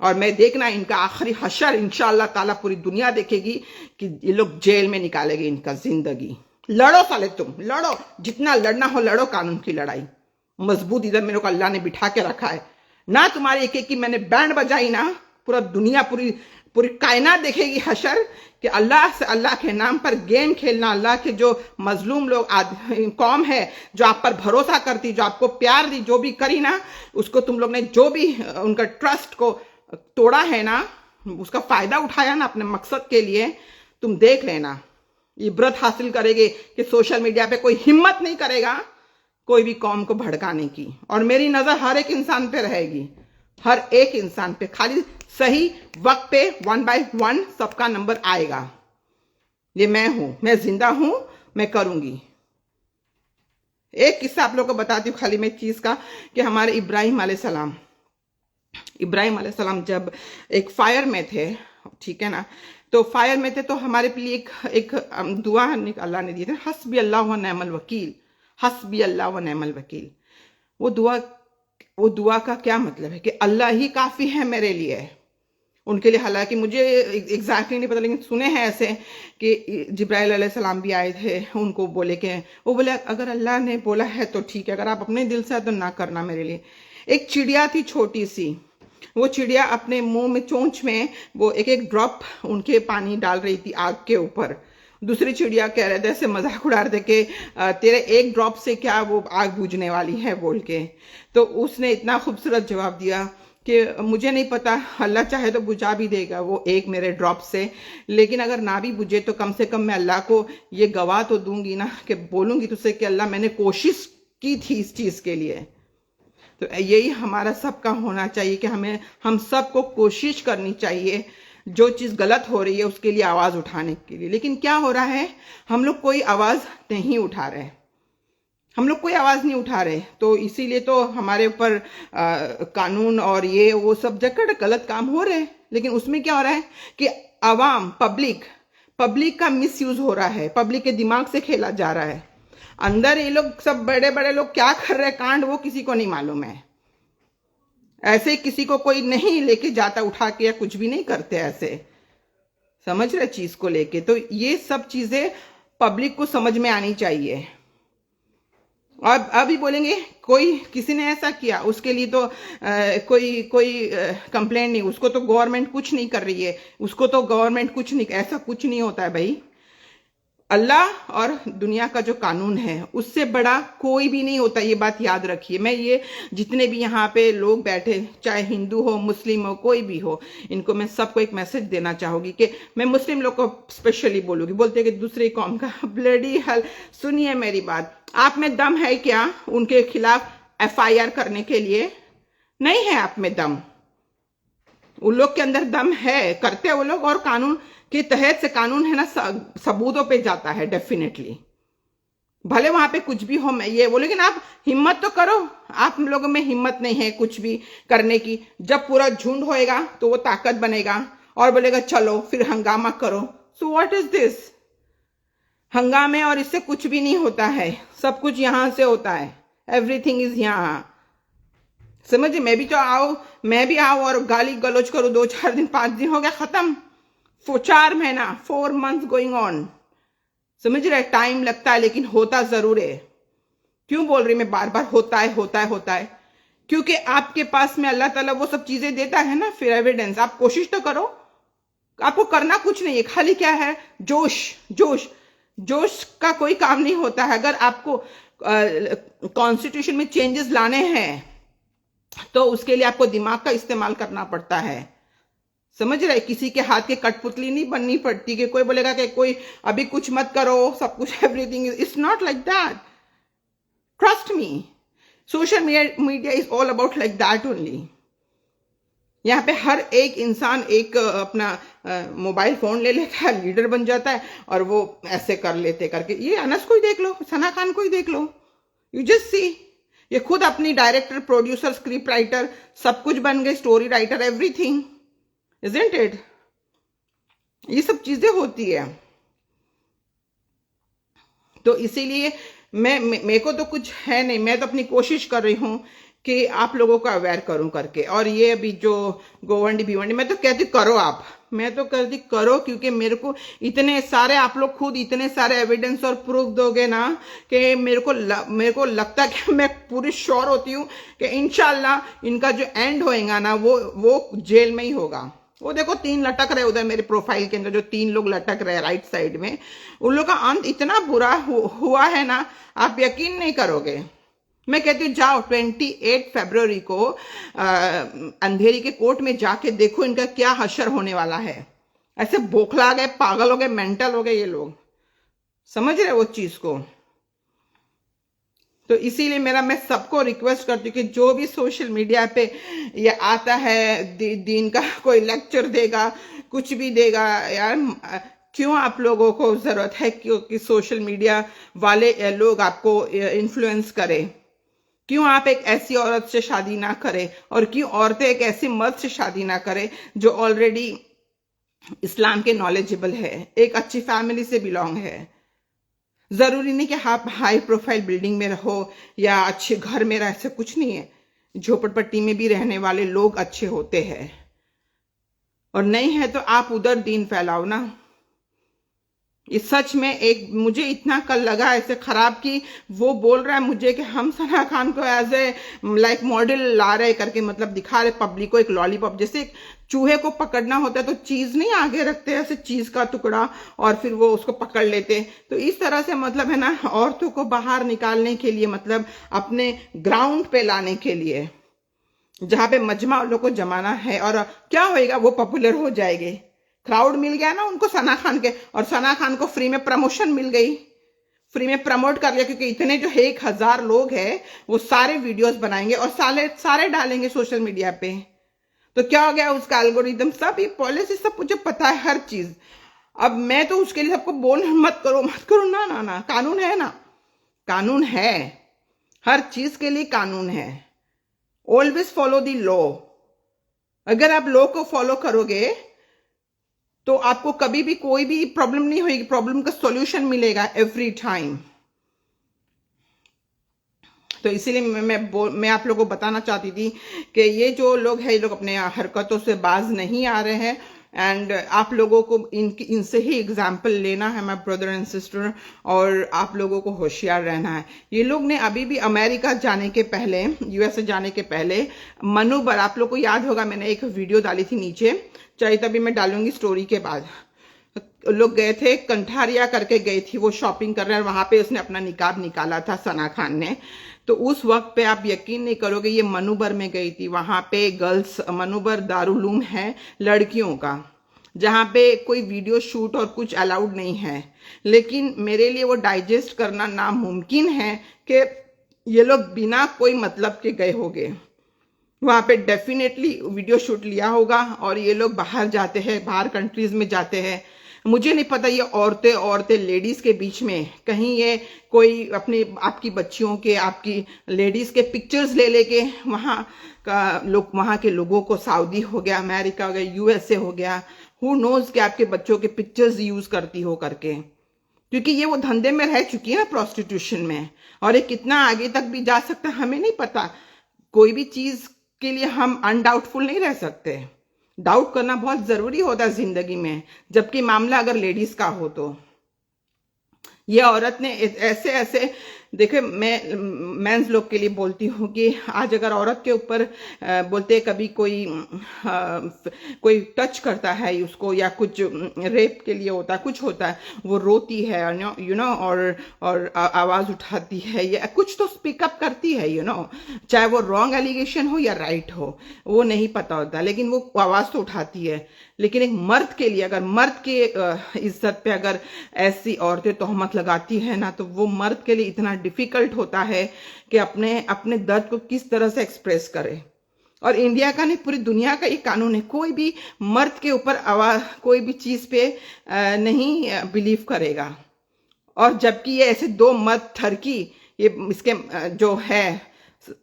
और मैं देखना इनका आखिरी हशर इंशाअल्लाह ताला पूरी दुनिया देखेगी कि ये लोग जेल में निकालेंगे इनका जिंदगी। लड़ो साले तुम, लड़ो जितना लड़ना हो लड़ो, कानून की लड़ाई मजबूत इधर मेरे को अल्लाह ने बिठा के रखा है ना। तुम्हारे एक एक की मैंने बैंड बजाई ना, पूरा दुनिया, पूरी पूरी कायनात देखेगी हशर कि अल्लाह से, अल्लाह के नाम पर गेम खेलना, अल्लाह के जो मजलूम लोग कौम है जो आप पर भरोसा करती, जो आपको प्यार दी, जो भी करी ना, उसको तुम लोग ने जो भी उनका ट्रस्ट को तोड़ा है ना, उसका फायदा उठाया ना अपने मकसद के लिए, तुम देख लेना इबरत हासिल करेंगे कि सोशल मीडिया पे कोई हिम्मत नहीं करेगा कोई भी कौम को भड़काने की। और मेरी नजर हर एक इंसान पे रहेगी, हर एक इंसान पे, खाली सही वक्त पे 1 by 1 सबका नंबर आएगा। ये मैं हूं, मैं जिंदा हूं, मैं करूंगी। एक किस्सा आप लोग को बताती हूँ खाली मैं चीज का, कि हमारे इब्राहिम अलैहिस्सलाम जब एक फायर में थे, ठीक है ना, तो फायर में थे तो हमारे लिए एक दुआ अल्लाह ने दी थी, हस्बी अल्लाह व नेमल वकील, हस्बी अल्लाह व नेमल वकील। वो दुआ का क्या मतलब है कि अल्लाह ही काफी है मेरे लिए, उनके लिए। हालांकि मुझे एग्जैक्टली नहीं पता, लेकिन सुने हैं ऐसे कि जिब्राइल अलैहिस्सलाम भी आए थे, उनको बोले कि, वो बोले अगर अल्लाह ने बोला है तो ठीक है, अगर आप अपने दिल से है तो ना करना मेरे लिए। एक चिड़िया थी छोटी सी, वो चिड़िया अपने मुंह में, चोंच में वो एक एक ड्रॉप उनके पानी डाल रही थी आग के ऊपर। दूसरी चिड़िया कह रहे थे, ऐसे मजाक उड़ा रहे थे कि तेरे एक ड्रॉप से क्या वो आग बुझने वाली है बोल के। तो उसने इतना खूबसूरत जवाब दिया कि मुझे नहीं पता, अल्लाह चाहे तो बुझा भी देगा वो एक मेरे ड्रॉप से, लेकिन अगर ना भी बुझे तो कम से कम मैं अल्लाह को ये गवाह तो दूंगी ना, कि बोलूंगी तुझसे कि अल्लाह मैंने कोशिश की थी इस चीज के लिए। तो यही हमारा सबका होना चाहिए कि हम सबको कोशिश करनी चाहिए जो चीज गलत हो रही है उसके लिए आवाज उठाने के लिए। लेकिन क्या हो रहा है, हम लोग कोई आवाज नहीं उठा रहे, हम लोग कोई आवाज नहीं उठा रहे। तो इसीलिए तो हमारे ऊपर कानून और ये वो सब जगह गलत काम हो रहे हैं। लेकिन उसमें क्या हो रहा है कि आवाम, पब्लिक का मिस यूज हो रहा है, पब्लिक के दिमाग से खेला जा रहा है। अंदर ये लोग सब बड़े बड़े लोग क्या कर रहे हैं कांड, वो किसी को नहीं मालूम है। ऐसे किसी को कोई नहीं लेके जाता उठा के, या कुछ भी नहीं करते ऐसे, समझ रहे चीज को लेके। तो ये सब चीजें पब्लिक को समझ में आनी चाहिए। और अभी बोलेंगे कोई किसी ने ऐसा किया उसके लिए तो कोई कंप्लेंट नहीं, उसको तो गवर्नमेंट कुछ नहीं कर रही है, उसको तो गवर्नमेंट कुछ नहीं, ऐसा कुछ नहीं होता है भाई। अल्लाह और दुनिया का जो कानून है उससे बड़ा कोई भी नहीं होता, ये बात याद रखिए। मैं ये जितने भी यहाँ पे लोग बैठे, चाहे हिंदू हो, मुस्लिम हो, कोई भी हो, इनको मैं सबको एक मैसेज देना चाहूंगी कि मैं मुस्लिम लोग को स्पेशली बोलूंगी, बोलते कि दूसरी कौम का ब्लडी हल, सुनिए मेरी बात, आप में दम है क्या उनके खिलाफ FIR करने के लिए? नहीं है आप में दम, उन लोग के अंदर दम है, करते हैं वो लोग, और कानून के तहत से कानून है ना सबूतों पे जाता है डेफिनेटली, भले वहां पे कुछ भी हो ये वो। लेकिन आप हिम्मत तो करो, आप लोगों में हिम्मत नहीं है कुछ भी करने की। जब पूरा झुंड होएगा तो वो ताकत बनेगा और बोलेगा चलो फिर हंगामा करो। सो व्हाट इज दिस हंगामे? और इससे कुछ भी नहीं होता है, सब कुछ यहां से होता है, एवरीथिंग इज यहां। समझिए, मैं भी आऊं और गाली गलौज करूं, 2-4 दिन 5 दिन हो गया खत्म, 4 महीना 4 months गोइंग ऑन। समझ रहे, टाइम लगता है लेकिन होता जरूर है। क्यों बोल रही मैं बार बार होता है? क्योंकि आपके पास में अल्लाह ताला वो सब चीजें देता है ना, फिर एविडेंस। आप कोशिश तो करो, आपको करना कुछ नहीं है, खाली क्या है, जोश का कोई काम नहीं होता है। अगर आपको कॉन्स्टिट्यूशन में चेंजेस लाने हैं तो उसके लिए आपको दिमाग का इस्तेमाल करना पड़ता है। समझ रहे, किसी के हाथ के कठपुतली नहीं बननी पड़ती कि कोई बोलेगा कि कोई अभी कुछ मत करो, सब कुछ everything it's not like that. Trust me, social media is all about like that only. यहाँ पे हर एक इंसान एक अपना मोबाइल फोन ले लेता है, लीडर बन जाता है, और वो ऐसे कर लेते करके। ये अनस को ही देख लो, सना खान को ही देख लो, यू जस्ट सी, ये खुद अपनी डायरेक्टर, प्रोड्यूसर, स्क्रिप्ट राइटर सब कुछ बन गए, story writer, everything, isn't it? ये सब चीजें होती है। तो इसीलिए मेरे को तो कुछ है नहीं, मैं तो अपनी कोशिश कर रही हूं कि आप लोगों को अवेयर करूं करके। और ये अभी जो गोवंडी भिवंडी, मैं तो कहती करो आप, मैं तो कहती करो, क्योंकि मेरे को इतने सारे, आप लोग खुद इतने सारे एविडेंस और प्रूफ दोगे ना कि मेरे को लगता है कि मैं पूरी श्योर होती हूँ कि इंशाल्लाह इनका जो एंड होएगा ना वो जेल में ही होगा। वो देखो 3 लटक रहे उधर मेरे प्रोफाइल के अंदर, जो 3 लोग लटक रहे राइट साइड में, उन लोग का अंत इतना बुरा हुआ है ना, आप यकीन नहीं करोगे। मैं कहती हूँ जाओ 28 फरवरी को अंधेरी के कोर्ट में जाके देखो इनका क्या हशर होने वाला है। ऐसे बोखला गए, पागल हो गए, मेंटल हो गए ये लोग, समझ रहे वो चीज को। तो इसीलिए मैं सबको रिक्वेस्ट करती हूँ कि जो भी सोशल मीडिया पे ये आता है, दीन का कोई लेक्चर देगा, कुछ भी देगा, यार क्यों आप लोगों को जरूरत है कि सोशल मीडिया वाले लोग आपको इन्फ्लुएंस करें? क्यों आप एक ऐसी औरत से शादी ना करें, और क्यों औरतें एक ऐसी मर्द से शादी ना करें जो ऑलरेडी इस्लाम के नॉलेजेबल है, एक अच्छी फैमिली से बिलोंग है। जरूरी नहीं कि आप हाई प्रोफाइल बिल्डिंग में रहो या अच्छे घर में रहो, ऐसा कुछ नहीं है। झोपड़पट्टी में भी रहने वाले लोग अच्छे होते हैं, और नहीं है तो आप उधर दीन फैलाओ ना। इस सच में एक मुझे इतना कल लगा ऐसे खराब कि वो बोल रहा है मुझे कि हम सना खान को एज ए लाइक मॉडल ला रहे करके, मतलब दिखा रहे पब्लिक को एक लॉलीपॉप, जैसे एक चूहे को पकड़ना होता है तो चीज नहीं आगे रखते ऐसे चीज का टुकड़ा और फिर वो उसको पकड़ लेते। तो इस तरह से मतलब है ना, औरतों को बाहर निकालने के लिए, मतलब अपने ग्राउंड पे लाने के लिए, जहां पे मजमा लोग को जमाना है। और क्या होएगा, वो पॉपुलर हो जाएंगे, क्राउड मिल गया ना उनको सना खान के, और सना खान को फ्री में प्रमोशन मिल गई, फ्री में प्रमोट कर लिया, क्योंकि इतने जो 1000 लोग हैं वो सारे वीडियोस बनाएंगे और सारे डालेंगे सोशल मीडिया पे। तो क्या हो गया, उसका एल्गोरिदम सब, ये पॉलिसी सब मुझे पता है हर चीज। अब मैं तो उसके लिए सबको बोल मत करो ना ना ना, कानून है ना, कानून है, हर चीज के लिए कानून है। Always follow the law. अगर आप लॉ को फॉलो करोगे तो आपको कभी भी कोई भी प्रॉब्लम नहीं होगी, प्रॉब्लम का सॉल्यूशन मिलेगा एवरी टाइम। तो इसीलिए मैं आप लोगों को बताना चाहती थी कि ये जो लोग हैं, ये लोग अपने हरकतों से बाज नहीं आ रहे हैं, एंड आप लोगों को इनसे ही एग्जाम्पल लेना है माय ब्रदर एंड सिस्टर, और आप लोगों को होशियार रहना है। ये लोग ने अभी भी अमेरिका जाने के पहले, यूएसए जाने के पहले मनूबर, आप लोग को याद होगा मैंने एक वीडियो डाली थी नीचे, चाहे तभी मैं डालूंगी स्टोरी के बाद, लोग गए थे कंठारिया करके गई थी वो शॉपिंग कर रहे हैं, वहां पे उसने अपना निकाब निकाला था सना खान ने। तो उस वक्त पे आप यकीन नहीं करोगे, ये मनूबर में गई थी, वहां पे गर्ल्स, मनूबर दारुलूम है लड़कियों का, जहां पे कोई वीडियो शूट और कुछ अलाउड नहीं है। लेकिन मेरे लिए वो डाइजेस्ट करना नामुमकिन है कि ये लोग बिना कोई मतलब के गए होंगे, वहां पे डेफिनेटली वीडियो शूट लिया होगा, और ये लोग बाहर जाते हैं, बाहर कंट्रीज में जाते हैं। मुझे नहीं पता ये औरतें लेडीज के बीच में कहीं ये कोई अपनी आपकी बच्चियों के, आपकी लेडीज के पिक्चर्स ले लेके वहां का लोग, वहां के लोगों को, सऊदी हो गया, अमेरिका हो गया, यूएसए हो गया, हु नोज कि आपके बच्चों के पिक्चर्स यूज करती हो करके, क्योंकि ये वो धंधे में रह चुकी है ना, प्रोस्टिट्यूशन में। और ये कितना आगे तक भी जा सकता है हमें नहीं पता। कोई भी चीज के लिए हम अनडाउटफुल नहीं रह सकते, डाउट करना बहुत जरूरी होता है जिंदगी में, जबकि मामला अगर लेडीज का हो तो। ये औरत ने ऐसे ऐसे, देखिए मैं मेंस लोग के लिए बोलती हूँ कि आज अगर औरत के ऊपर बोलते कभी कोई टच करता है उसको, या कुछ रेप के लिए होता है, कुछ होता है, वो रोती है यू नो, और आवाज उठाती है, या कुछ तो स्पीकअप करती है चाहे वो रॉन्ग एलिगेशन हो या राइट हो, वो नहीं पता होता, लेकिन वो आवाज तो उठाती है। लेकिन एक मर्द के लिए, अगर मर्द के इज्जत पे अगर ऐसी औरतें तोहमत लगाती है ना, तो वो मर्द के लिए इतना डिफिकल्ट होता है कि अपने दर्द को किस तरह से एक्सप्रेस करे। और इंडिया का नहीं, पूरी दुनिया का ये कानून है, कोई भी मर्द के ऊपर आवाज, कोई भी चीज पे नहीं बिलीव करेगा। और जबकि ये ऐसे 2 मर्द ठरकी, ये इसके जो है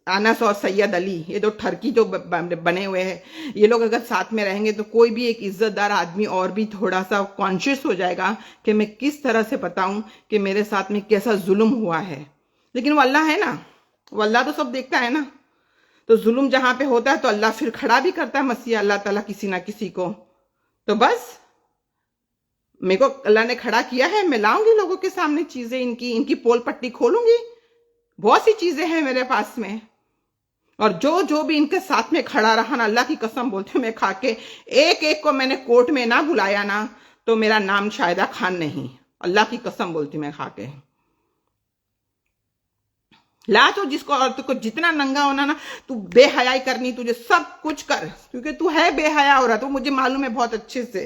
अनस और सैयद अली, ये 2 ठरकी जो बने हुए हैं, ये लोग अगर साथ में रहेंगे तो कोई भी एक इज्जतदार आदमी और भी थोड़ा सा कॉन्शियस हो जाएगा कि मैं किस तरह से बताऊं कि मेरे साथ में कैसा जुल्म हुआ है। लेकिन वो अल्लाह है ना, वो अल्लाह तो सब देखता है ना। तो जुल्म जहां पे होता है तो अल्लाह फिर खड़ा भी करता है मसीह अल्लाह ताला किसी ना किसी को। तो बस मेरे को अल्लाह ने खड़ा किया है, मैं लाऊंगी लोगों के सामने चीजें, इनकी इनकी पोल पट्टी खोलूंगी। बहुत सी चीजें हैं मेरे पास में, और जो जो भी इनके साथ में खड़ा रहा ना, अल्लाह की कसम बोलती हूँ, मैं खा के एक एक को मैंने कोर्ट में ना बुलाया ना तो मेरा नाम शाहिदा खान नहीं, अल्लाह की कसम बोलती मैं खा के। ला तो जिसको, और तुझको जितना नंगा होना ना, तू बेहयाई करनी, तुझे सब कुछ कर, क्योंकि तू है बेहया हो रहा, तो मुझे मालूम है बहुत अच्छे से।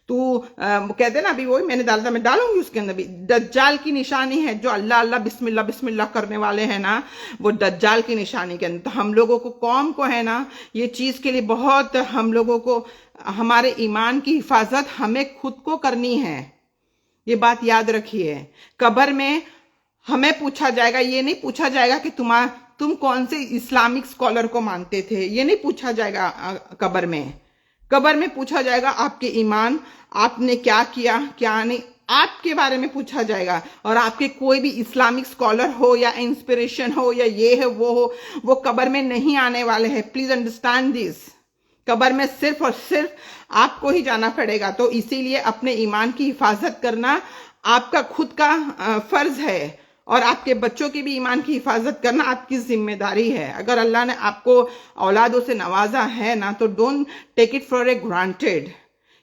तू कहते ना, अभी वही मैंने डाला था, मैं डालूंगी उसके अंदर भी, दज्जाल की निशानी है। जो अल्लाह अल्लाह बिस्मिल्लाह बिस्मिल्लाह करने वाले हैं ना, वो दज्जाल की निशानी के अंदर। तो हम लोगों को, कौम को है ना, ये चीज के लिए बहुत, हम लोगों को हमारे ईमान की हिफाजत हमें खुद को करनी है, ये बात याद रखिए। कब्र में हमें पूछा जाएगा, ये नहीं पूछा जाएगा कि तुम कौन से इस्लामिक स्कॉलर को मानते थे, ये नहीं पूछा जाएगा कब्र में। कब्र में पूछा जाएगा आपके ईमान, आपने क्या किया क्या नहीं, आपके बारे में पूछा जाएगा। और आपके कोई भी इस्लामिक स्कॉलर हो या इंस्पिरेशन हो या ये है वो हो, वो कब्र में नहीं आने वाले हैं। Please understand this. कब्र में सिर्फ और सिर्फ आपको ही जाना पड़ेगा। तो इसीलिए अपने ईमान की हिफाजत करना आपका खुद का फर्ज है, और आपके बच्चों की भी ईमान की हिफाजत करना आपकी जिम्मेदारी है। अगर अल्लाह ने आपको औलादों से नवाजा है ना, तो don't take it for a granted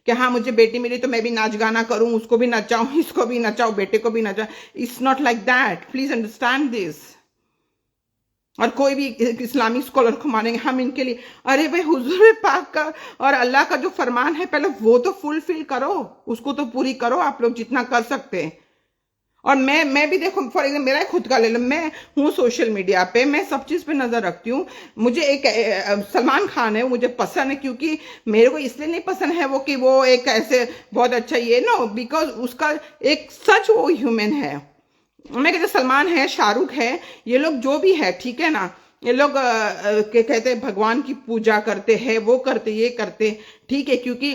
कि हाँ मुझे बेटी मिली तो मैं भी नाच गाना करूं, उसको भी नचाऊं, इसको भी नचाऊं, बेटे को भी नचाऊं। It's not like that, please understand this. और कोई भी इस्लामिक स्कॉलर को मानेंगे हम इनके लिए, अरे भाई हुजूर पाक का और अल्लाह का जो फरमान है पहले वो तो फुलफिल करो, उसको तो पूरी करो आप लोग जितना कर सकते हैं। और मैं भी देखो, फॉर एग्जाम्पल मेरा खुद का ले लो, मैं हूँ सोशल मीडिया पे, मैं सब चीज पे नजर रखती हूँ। मुझे एक सलमान खान है, वो मुझे पसंद है, क्योंकि मेरे को इसलिए नहीं पसंद है वो कि वो एक ऐसे बहुत अच्छा ये नो, बिकॉज उसका एक सच वो ह्यूमन है। मैं कहते सलमान है, शाहरुख है, ये लोग जो भी है, ठीक है ना, ये लोग कहते हैं भगवान की पूजा करते हैं, वो करते ये करते, ठीक है, क्योंकि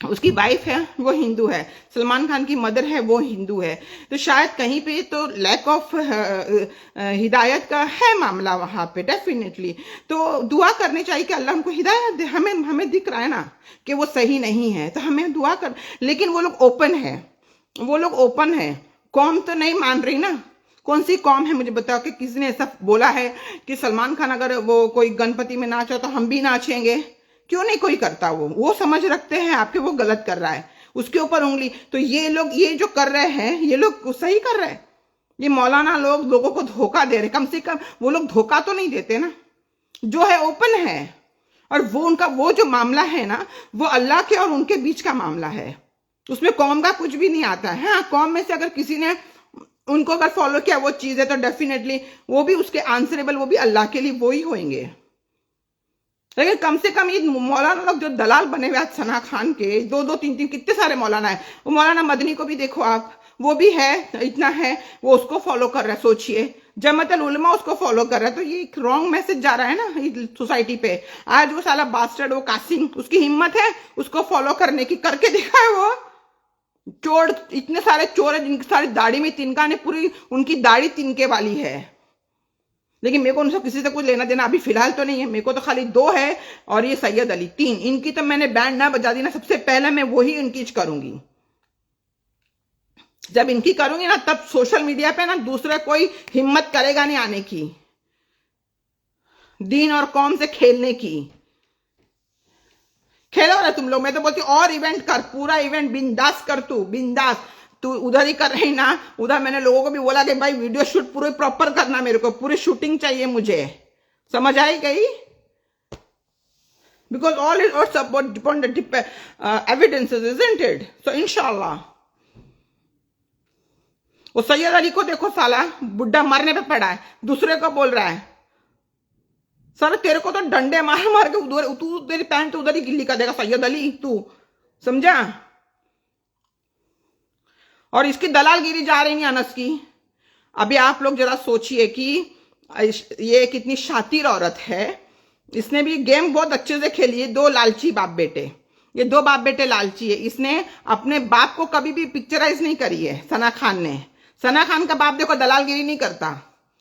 उसकी वाइफ है वो हिंदू है, सलमान खान की मदर है वो हिंदू है। तो शायद कहीं पे तो लैक ऑफ हिदायत का है मामला वहां पे डेफिनेटली। तो दुआ करनी चाहिए कि अल्लाह उनको हिदायत दे। हमें दिख रहा है ना कि वो सही नहीं है, तो हमें दुआ कर, लेकिन वो लोग ओपन है, वो लोग ओपन है। कौम तो नहीं मान रही ना। कौन सी कौम है मुझे बताओ कि किसी ने ऐसा बोला है कि सलमान खान अगर वो कोई गणपति में नाचा तो हम भी नाचेंगे? क्यों नहीं कोई करता? वो समझ रखते हैं आपके वो गलत कर रहा है, उसके ऊपर उंगली। तो ये लोग ये जो कर रहे हैं ये लोग सही कर रहे हैं। ये मौलाना लोग लोगों को धोखा दे रहे, कम से कम वो लोग धोखा तो नहीं देते ना, जो है ओपन है। और वो उनका वो जो मामला है ना, वो अल्लाह के और उनके बीच का मामला है, उसमें कौम का कुछ भी नहीं आता है। हाँ, कौम में से अगर किसी ने उनको अगर फॉलो किया वो चीज है तो डेफिनेटली वो भी उसके आंसरेबल, वो भी अल्लाह के लिए वो ही होंगे। लेकिन कम से कम ये मौलाना लोग जो दलाल बने हुए सना खान के, दो तीन कितने सारे मौलाना है, वो मौलाना मदनी को भी देखो आप, वो भी है, इतना है, वो उसको फॉलो कर रहा है। सोचिए, जमातुल उलमा उसको फॉलो कर रहा है, तो ये एक रॉन्ग मैसेज जा रहा है ना सोसाइटी पे। आज वो साला बास्टर्ड, वो कासिम, उसकी हिम्मत है उसको फॉलो करने की, करके दिखा है वो। चोर, इतने सारे चोर है जिनकी सारी दाढ़ी में तिनका ने, पूरी उनकी दाढ़ी तिनके वाली है। लेकिन मेरे को उनसे किसी से कुछ लेना देना अभी फिलहाल तो नहीं है। मेरे को तो खाली 2 है, और ये सैयद अली 3। इनकी तो मैंने बैंड ना बजा दी ना, सबसे पहले मैं वही उनकी करूंगी। जब इनकी करूंगी ना, तब सोशल मीडिया पे ना दूसरा कोई हिम्मत करेगा नहीं आने की, दीन और कौम से खेलने की। खेलो ना तुम लोग, मैं तो बोलती और इवेंट कर, पूरा इवेंट बिंदास कर, तू बिंदास। तू उधर ही कर रही ना, उधर मैंने लोगों को भी बोला कि भाई वीडियो शूट पूरे प्रॉपर करना, मेरे को पूरी शूटिंग चाहिए मुझे। समझ आई गई? Because all is also upon the evidences, isn't it? So इंशाल्लाह। वो सैयद अली को देखो, साला बुड्ढा मरने पे पड़ा है, दूसरे को बोल रहा है। सर तेरे को तो डंडे मार मार के उधर, तू तेरी पैंट उधर ही गिल्ली कर देगा सैयद अली, तू समझा? और इसकी दलालगिरी जा रही नहीं अनस की। अभी आप लोग जरा सोचिए कि ये कितनी शातिर औरत है, इसने भी गेम बहुत अच्छे से खेली है। 2 लालची बाप बेटे, ये 2 बाप बेटे लालची है। इसने अपने बाप को कभी भी पिक्चराइज नहीं करी है सना खान ने। सना खान का बाप देखो दलालगिरी नहीं करता,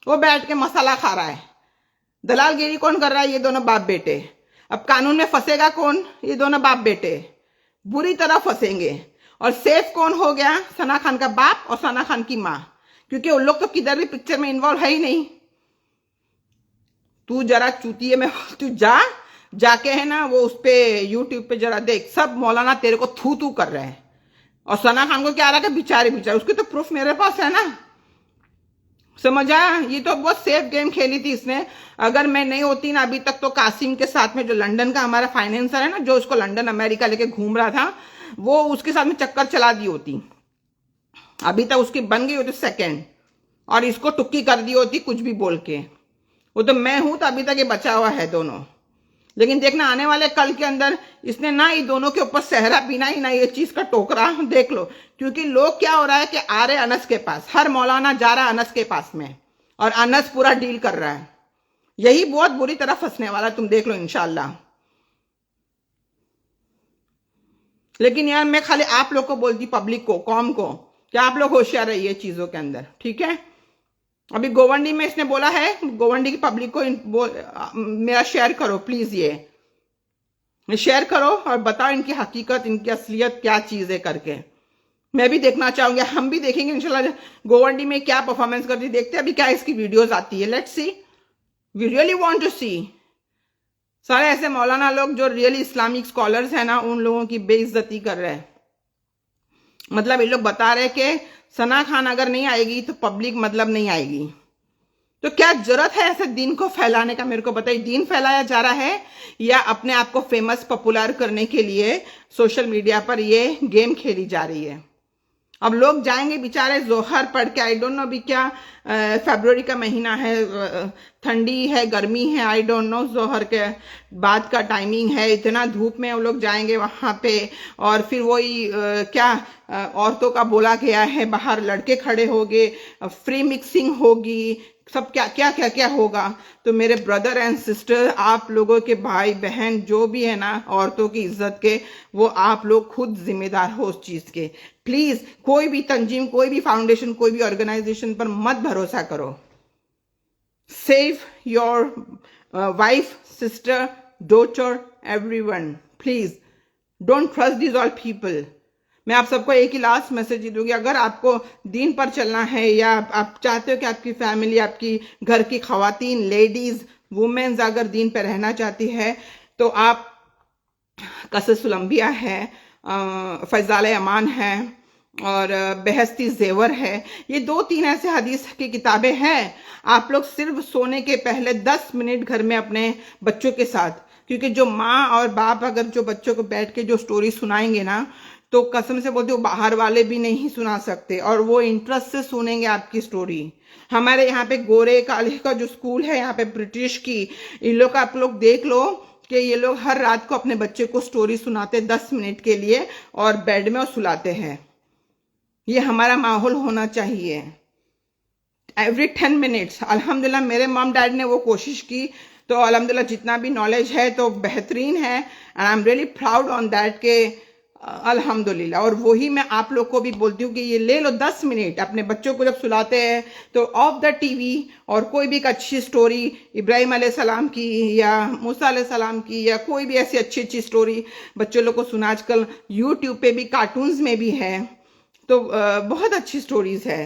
वो बैठ के मसाला खा रहा है, दलालगिरी कौन कर रहा है? ये दोनों बाप बेटे। अब कानून में फंसेगा कौन? ये दोनों बाप बेटे बुरी तरह फंसेंगे। और सेफ कौन हो गया? सना खान का बाप और सना खान की माँ, क्योंकि उन लोग तो किधर भी पिक्चर में इन्वॉल्व है ही नहीं। तू जरा चूतिए में तू जाके है ना वो उस पे यूट्यूब पे जरा देख, सब मौलाना तेरे को थू थू कर रहे हैं। और सना खान को क्या रहा कि बेचारे उसकी तो प्रूफ मेरे पास है ना। समझ आया? ये तो बहुत सेफ गेम खेली थी इसने। अगर मैं नहीं होती ना अभी तक, तो कासिम के साथ में जो लंदन का हमारा फाइनेंसर है ना, जो उसको लंदन अमेरिका लेके घूम रहा था, वो उसके साथ में चक्कर चला दी होती। अभी तक उसकी बन गई होती सेकंड, और इसको टुक्की कर दी होती कुछ भी बोल के। वो तो मैं हूं तो अभी तक ये बचा हुआ है दोनों। लेकिन देखना आने वाले कल के अंदर इसने ना ये दोनों के ऊपर सहरा पीना ही ना ये चीज का टोकरा, देख लो। क्योंकि लोग क्या हो रहा है कि आ रहे अनस के पास, हर मौलाना जा रहा है अनस के पास में, और अनस पूरा डील कर रहा है। यही बहुत बुरी तरह फंसने वाला, तुम देख लो इंशाल्लाह। लेकिन यार मैं खाली आप लोग को बोलती, पब्लिक को, कौम को, कि आप लोग होशियार रहिए चीजों के अंदर, ठीक है। अभी गोवंडी में इसने बोला है, गोवंडी की पब्लिक को मेरा शेयर करो प्लीज, ये शेयर करो और बताओ इनकी हकीकत, इनकी असलियत क्या चीज है करके। मैं भी देखना चाहूंगी, हम भी देखेंगे इंशाल्लाह गोवंडी में क्या परफॉर्मेंस करती है। देखते हैं अभी क्या इसकी वीडियोस आती है। Let's see, we really want to see. सारे ऐसे मौलाना लोग जो रियली इस्लामिक स्कॉलर्स है ना, उन लोगों की बेइज्जती कर रहे हैं। मतलब ये लोग बता रहे कि सना खान अगर नहीं आएगी तो पब्लिक मतलब नहीं आएगी। तो क्या जरूरत है ऐसे दीन को फैलाने का? मेरे को बताइए, दीन फैलाया जा रहा है या अपने आप को फेमस पॉपुलर करने के लिए सोशल मीडिया पर ये गेम खेली जा रही है? अब लोग जाएंगे बेचारे जोहर पढ़ के, आई डोंट नो अभी क्या फरवरी का महीना है, ठंडी है, गर्मी है, आई डोंट नो, जोहर के बाद का टाइमिंग है, इतना धूप में वो लोग जाएंगे वहां पे। और फिर वही क्या औरतों का बोला गया है, बाहर लड़के खड़े होंगे, फ्री मिक्सिंग होगी, सब क्या क्या क्या क्या होगा। तो मेरे ब्रदर एंड सिस्टर, आप लोगों के भाई बहन जो भी है ना औरतों की इज्जत के, वो आप लोग खुद जिम्मेदार हो उस चीज के। प्लीज कोई भी तंजीम, कोई भी फाउंडेशन, कोई भी ऑर्गेनाइजेशन पर मत भरोसा करो। Save your wife, sister, daughter, everyone, please don't trust this all people. मैं आप सबको एक ही लास्ट मैसेज ही दूंगी, अगर आपको दीन पर चलना है या आप चाहते हो कि आपकी फैमिली, आपकी घर की खवातीन, लेडीज, वुमेन्स अगर दीन पर रहना चाहती है, तो आप कससुल अंबिया है, फैजाल अमान है और बेहस्ती जेवर है। ये 2-3 ऐसे हदीस की किताबें हैं। आप लोग सिर्फ सोने के पहले 10 मिनट घर में अपने बच्चों के साथ, क्योंकि जो माँ और बाप अगर जो बच्चों को बैठ के जो स्टोरी सुनाएंगे ना, तो कसम से बोलती हूँ बाहर वाले भी नहीं सुना सकते, और वो इंटरेस्ट से सुनेंगे आपकी स्टोरी। हमारे यहाँ पे गोरे काले का जो स्कूल है यहाँ पे ब्रिटिश की, इन लोग का आप लोग देख लो कि ये लोग हर रात को अपने बच्चे को स्टोरी सुनाते 10 मिनट के लिए, और बेड में और सुलाते हैं। ये हमारा माहौल होना चाहिए। Every 10 minutes. अल्हम्दुलिल्लाह मेरे मॉम डैड ने वो कोशिश की, तो अल्हम्दुलिल्लाह जितना भी नॉलेज है तो बेहतरीन है, and I am really proud on that के अल्हम्दुलिल्लाह। और वही मैं आप लोग को भी बोलती हूँ कि ये ले लो 10 मिनट, अपने बच्चों को जब सुलाते हैं तो ऑफ द टीवी, और कोई भी एक अच्छी स्टोरी इब्राहिम अलैहिस्सलाम की या मूसा अलैहिस्सलाम की या कोई भी ऐसी अच्छी अच्छी स्टोरी बच्चों लोग को सुना। आजकल यूट्यूब पे भी, कार्टून्स में भी है, तो बहुत अच्छी स्टोरीज है।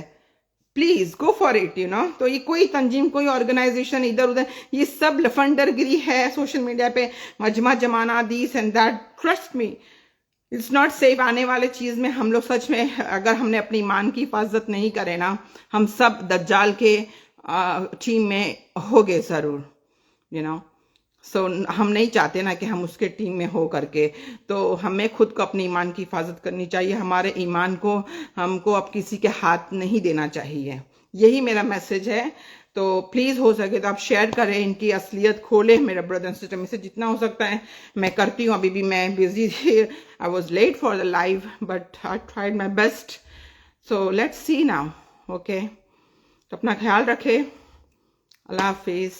Please go for it, you know. तो ये कोई तंजीम, कोई ऑर्गेनाइजेशन इधर उधर, ये सब लफंडरगिरी है सोशल मीडिया पे, मजमा जमाना this and that. Trust me, it's not safe. आने वाले चीज में हम लोग सच में, अगर हमने अपनी ईमान की हिफाजत नहीं करे ना, हम सब दज्जाल के टीम में हो गए जरूर, यू नो। सो हम नहीं चाहते ना कि हम उसके टीम में हो करके। तो हमें खुद को अपनी ईमान की हिफाजत करनी चाहिए। हमारे ईमान को हमको अब किसी के हाथ नहीं देना चाहिए। यही मेरा मैसेज है। तो प्लीज हो सके तो आप शेयर करें, इनकी असलियत खोलें मेरे ब्रदर एंड सिस्टर में से जितना हो सकता है मैं करती हूँ। अभी भी मैं बिजी थी, I was late for the live, but I tried my best. So let's see now, okay. तो अपना ख्याल रखें। अल्लाह हाफिज।